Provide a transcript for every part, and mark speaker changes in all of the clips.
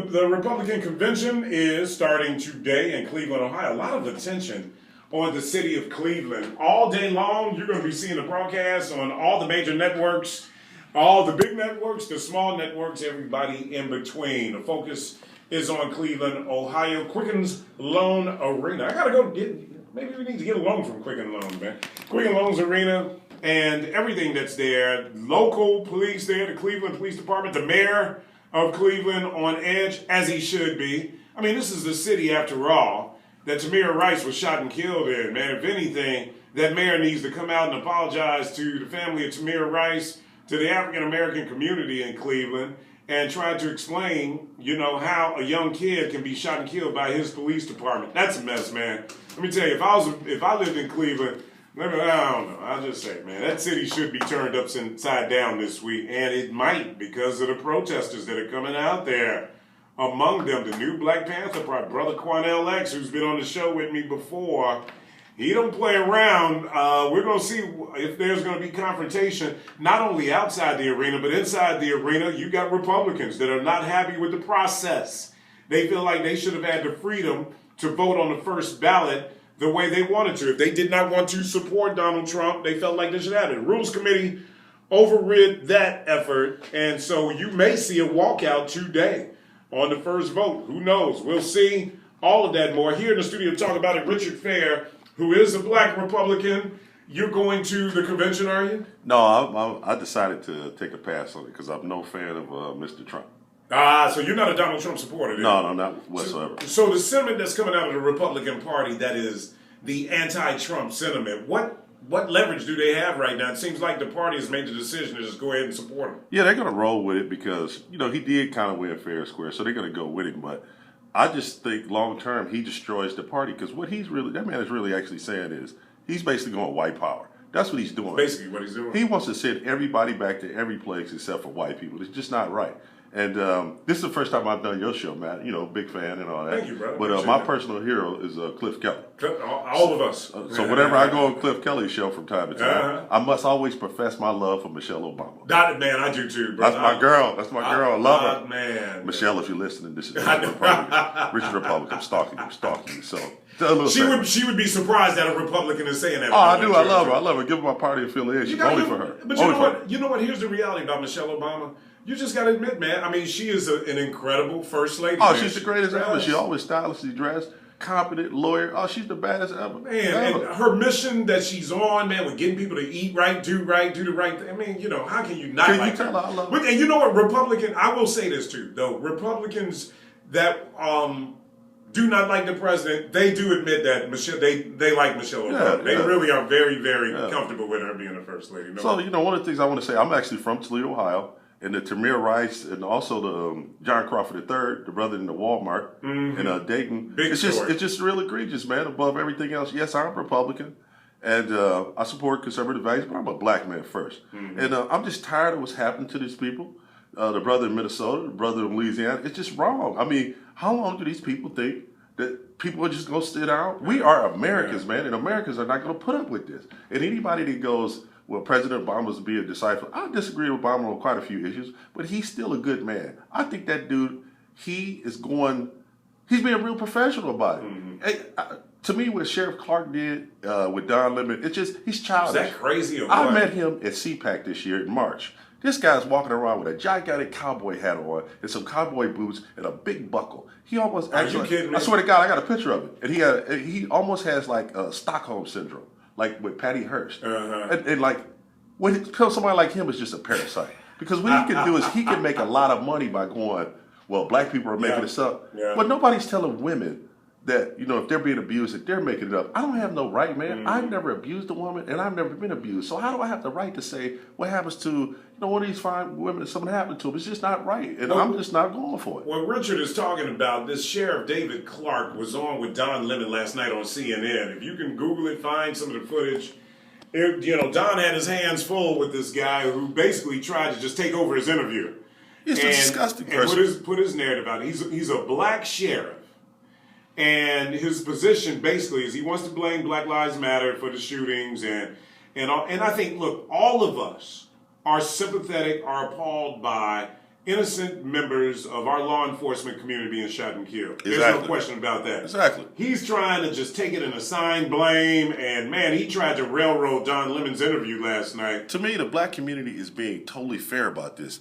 Speaker 1: the Republican convention is starting today in Cleveland, Ohio. A lot of attention on the city of Cleveland. All day long, you're going to be seeing the broadcast on all the major networks, all the big networks, the small networks, everybody in between. The focus is on Cleveland, Ohio. Quicken's Loan Arena. I got to go maybe we need to get a loan from Quicken Loan, man. Quicken Loans Arena and everything that's there. Local police there, the Cleveland Police Department, the mayor of Cleveland on edge, as he should be. I mean, this is the city, after all, that Tamir Rice was shot and killed in, man. If anything, that mayor needs to come out and apologize to the family of Tamir Rice, to the African-American community in Cleveland, and try to explain, how a young kid can be shot and killed by his police department. That's a mess, man. Let me tell you, if I lived in Cleveland, I don't know. I'll just say, man, that city should be turned upside down this week, and it might because of the protesters that are coming out there. Among them, the new Black Panther Party, Brother Quanell X, who's been on the show with me before. He don't play around. We're going to see if there's going to be confrontation, not only outside the arena, but inside the arena. You got Republicans that are not happy with the process. They feel like they should have had the freedom to vote on the first ballot the way they wanted to. If they did not want to support Donald Trump, they felt like they should have it. The Rules Committee overrid that effort, and so you may see a walkout today on the first vote. Who knows? We'll see all of that more. Here in the studio to talk about it, Richard Fair, who is a Black Republican. You're going to the convention, are you?
Speaker 2: No, I decided to take a pass on it because I'm no fan of Mr. Trump.
Speaker 1: So you're not a Donald Trump supporter, then?
Speaker 2: No, not whatsoever.
Speaker 1: So the sentiment that's coming out of the Republican Party, that is the anti-Trump sentiment, what leverage do they have right now? It seems like the party has made the decision to just go ahead and support him.
Speaker 2: Yeah, they're going to roll with it because, he did kind of win fair and square, so they're going to go with him. But I just think long term he destroys the party because what that man is really actually saying is he's basically going white power. That's what he's doing.
Speaker 1: Basically what he's doing.
Speaker 2: He wants to send everybody back to every place except for white people. It's just not right. And this is the first time I've done your show, Matt. Big fan and all that.
Speaker 1: Thank you, brother.
Speaker 2: But my personal hero is Cliff Kelly.
Speaker 1: All of us.
Speaker 2: So whenever I go on Cliff Kelly's show from time to time, I must always profess my love for Michelle Obama.
Speaker 1: Man, I do too, brother.
Speaker 2: That's my girl. That's my girl. I love her.
Speaker 1: Man.
Speaker 2: Michelle, if you're listening, this is Richard Republican stalking you. So
Speaker 1: she would be surprised that a Republican is saying that.
Speaker 2: Oh, I do. I love her. I love her. Give her my party affiliation. Only for her.
Speaker 1: But you know what? Here's the reality about Michelle Obama. You just got to admit, man. I mean, she is an incredible first lady.
Speaker 2: Oh, she's the greatest ever. She always stylishly dressed, competent lawyer. Oh, she's the baddest ever.
Speaker 1: Man, and her mission that she's on, man, with getting people to eat right, do the right thing. I mean, how can you not like her?
Speaker 2: I love her?
Speaker 1: And you know what, I will say this too, though. Republicans that do not like the president, they do admit that they like Michelle Obama. They really are very, very comfortable with her being the first lady.
Speaker 2: So, one of the things I want to say, I'm actually from Toledo, Ohio. And the Tamir Rice and also the John Crawford III, the brother in the Walmart in Dayton. It's just real egregious, man, above everything else. Yes, I'm Republican, and I support conservative values, but I'm a black man first. And I'm just tired of what's happened to these people. The brother in Minnesota, the brother in Louisiana. It's just wrong. I mean, how long do these people think that people are just going to sit down? We are Americans, man, and Americans are not going to put up with this. And anybody that goes, well, President Obama's being a disciple. I disagree with Obama on quite a few issues, but he's still a good man. I think that dude, he's being real professional about it. To me, what Sheriff Clark did with Don Lemon, he's childish.
Speaker 1: Is that crazy or what?
Speaker 2: I met him at CPAC this year in March. This guy's walking around with a gigantic cowboy hat on and some cowboy boots and a big buckle. He almost
Speaker 1: Are you kidding me?
Speaker 2: I swear to God, I got a picture of it. And he almost has like Stockholm syndrome. Like with Patty Hearst. And like, when somebody like him is just a parasite. Because what he can do is he can make a lot of money by going, well, black people are making this up. But nobody's telling women that, if they're being abused, that they're making it up. I don't have no right, man. I've never abused a woman, and I've never been abused. So how do I have the right to say what happens to, one of these fine women that something happened to them? It's just not right, and I'm just not going for it.
Speaker 1: What Richard is talking about, this Sheriff David Clark was on with Don Lemon last night on CNN. If you can Google it, find some of the footage. Don had his hands full with this guy who basically tried to just take over his interview.
Speaker 2: He's a disgusting person.
Speaker 1: And put his narrative out. He's a black sheriff. And his position basically is he wants to blame Black Lives Matter for the shootings and I think, look, all of us are sympathetic, are appalled by innocent members of our law enforcement community being shot and killed. There's
Speaker 2: Exactly.
Speaker 1: no question about that.
Speaker 2: Exactly.
Speaker 1: He's trying to just take it and assign blame, and man, he tried to railroad Don Lemon's interview last night.
Speaker 2: To me, the black community is being totally fair about this.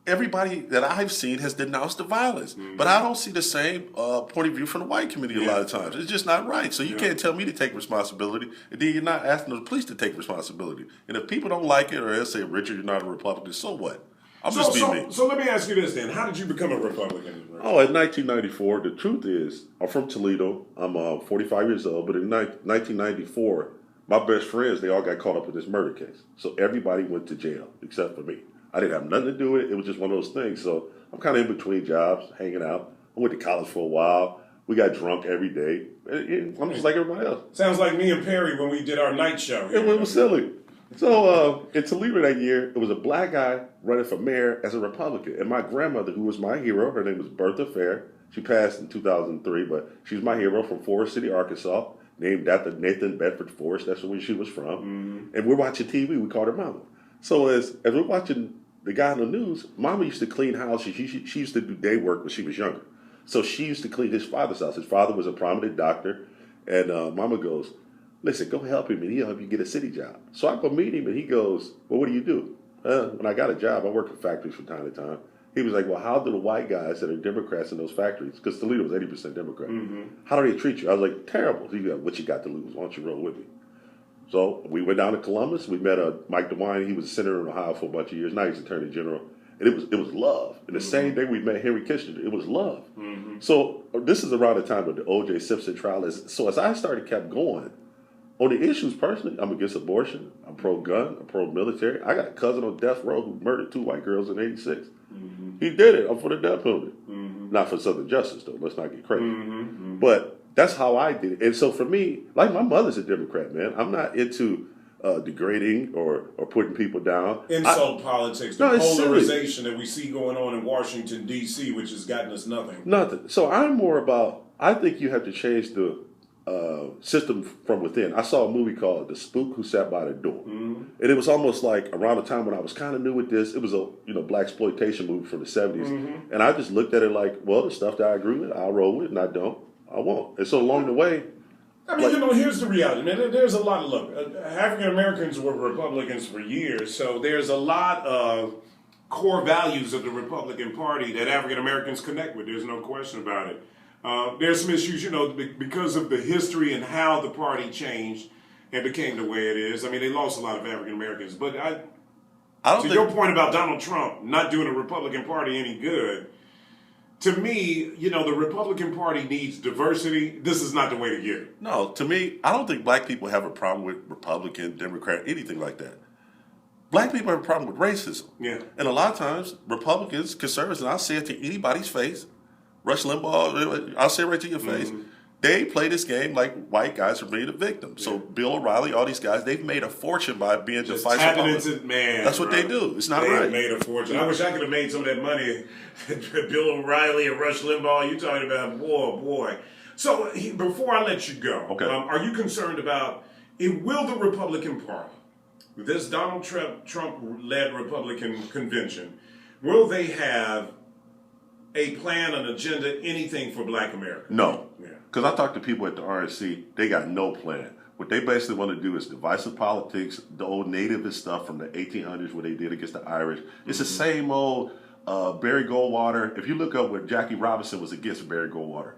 Speaker 2: Everybody that I've seen has denounced the violence, but I don't see the same point of view from the white community a lot of times. It's just not right. So you can't tell me to take responsibility, and then you're not asking the police to take responsibility. And if people don't like it, or they'll say, Richard, you're not a Republican, so what? I'm just being me.
Speaker 1: So let me ask you this then. How did you become a Republican?
Speaker 2: Oh, in 1994, the truth is, I'm from Toledo. I'm 45 years old, but in 1994, my best friends, they all got caught up in this murder case. So everybody went to jail except for me. I didn't have nothing to do with it. It was just one of those things. So I'm kind of in between jobs, hanging out. I went to college for a while. We got drunk every day. I'm just like everybody else.
Speaker 1: Sounds like me and Perry when we did our night show.
Speaker 2: It was silly. So in Toledo that year, it was a black guy running for mayor as a Republican. And my grandmother, who was my hero, her name was Bertha Fair. She passed in 2003, but she was my hero from Forest City, Arkansas, named after Nathan Bedford Forrest. That's where she was from. Mm-hmm. And we're watching TV. We called her Mama. So as we're watching the guy on the news, Mama used to clean houses. She used to do day work when she was younger. So she used to clean his father's house. His father was a prominent doctor. And Mama goes, listen, go help him, and he'll help you get a city job. So I go meet him, and he goes, well, what do you do? When I got a job, I work in factories from time to time. He was like, well, how do the white guys that are Democrats in those factories, because Toledo was 80% Democrat, how do they treat you? I was like, terrible. He goes, what you got to lose? Why don't you roll with me? So we went down to Columbus. We met Mike DeWine. He was a senator in Ohio for a bunch of years. Now he's Attorney General. And it was love. And the same day we met Henry Kissinger, it was love. Mm-hmm. So this is around the time of the O.J. Simpson trial. So as I kept going, on the issues personally, I'm against abortion. I'm pro-gun. I'm pro-military. I got a cousin on death row who murdered 2 white girls in '86. Mm-hmm. He did it. I'm for the death penalty. Mm-hmm. Not for Southern justice, though. Let's not get crazy. Mm-hmm. But that's how I did it. And so for me, like my mother's a Democrat, man. I'm not into degrading or putting people down.
Speaker 1: Insult politics, the polarization that we see going on in Washington, D.C., which has gotten us nothing.
Speaker 2: Nothing. So I'm more about, I think you have to change the system from within. I saw a movie called The Spook Who Sat by the Door. Mm-hmm. And it was almost like around the time when I was kind of new with this. It was a black exploitation movie from the 70s. Mm-hmm. And I just looked at it like, well, the stuff that I agree with, I'll roll with, and I don't, I won't. And so along the way,
Speaker 1: I mean, here's the reality, man. There's a lot of African Americans were Republicans for years, so there's a lot of core values of the Republican Party that African Americans connect with. There's no question about it. There's some issues, because of the history and how the party changed and became the way it is. I mean, they lost a lot of African Americans. But your point about Donald Trump not doing the Republican Party any good, to me, the Republican Party needs diversity. This is not the way to get it.
Speaker 2: No, to me, I don't think black people have a problem with Republican, Democrat, anything like that. Black people have a problem with racism. Yeah. And a lot of times, Republicans, conservatives, and I'll say it to anybody's face, Rush Limbaugh, I'll say it right to your face, they play this game like white guys are being a victim. Yeah. So Bill O'Reilly, all these guys, they've made a fortune by being
Speaker 1: just tapping into,
Speaker 2: That's what they do. It's not right.
Speaker 1: They've made a fortune. I wish I could have made some of that money. Bill O'Reilly and Rush Limbaugh, you talking about, boy. So before I let you go, okay. Are you concerned about, will the Republican Party, this Donald Trump-led Republican convention, will they have a plan, an agenda, anything for black America?
Speaker 2: No. Because I talked to people at the RNC, they got no plan. What they basically want to do is divisive politics, the old nativist stuff from the 1800s where they did against the Irish. It's the same old Barry Goldwater. If you look up what Jackie Robinson was against Barry Goldwater,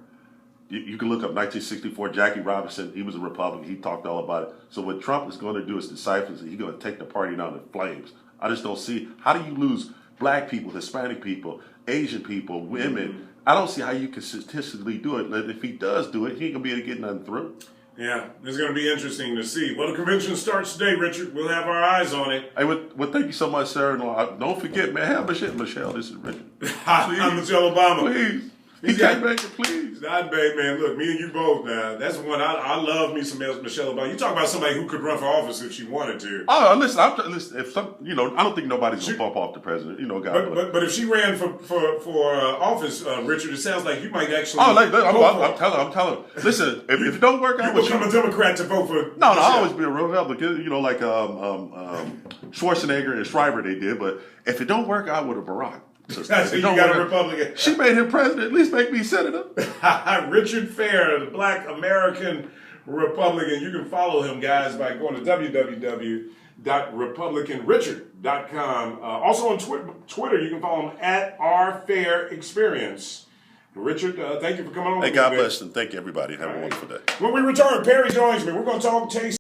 Speaker 2: you can look up 1964, Jackie Robinson, he was a Republican, he talked all about it. So what Trump is going to do is decipher, he's going to take the party down in flames. I just don't see, how do you lose black people, Hispanic people, Asian people, women? I don't see how you can statistically do it. If he does do it, he ain't going to be able to get nothing through.
Speaker 1: Yeah, it's going to be interesting to see. Well, the convention starts today, Richard. We'll have our eyes on it.
Speaker 2: Hey, well, thank you so much, sir. Don't forget, man, have Michelle. This is Richard.
Speaker 1: I'm Michelle Obama.
Speaker 2: Please. He came back, please.
Speaker 1: Not bad, man. Look, me and you both now. That's one I love me some Michelle Obama. You talk about somebody who could run for office if she wanted to.
Speaker 2: Oh, listen. If some, I don't think nobody's gonna bump off the president. God.
Speaker 1: But if she ran for office, Richard, it sounds like you might actually.
Speaker 2: Oh, I'm telling. Listen, if it don't work out,
Speaker 1: you become a Democrat to vote for.
Speaker 2: No, I'll always be a real Republican. Like Schwarzenegger and Shriver, they did. But if it don't work out with a Barack, So
Speaker 1: You got a Republican.
Speaker 2: She made him president. At least make me senator.
Speaker 1: Richard Fair, the Black American Republican. You can follow him, guys, by going to www.republicanrichard.com. Also on Twitter, you can follow him at rfairexperience. Richard, thank you for coming on.
Speaker 2: Hey, God bless and thank you, everybody. Have a wonderful day.
Speaker 1: When we return, Perry joins me. We're going to talk taste.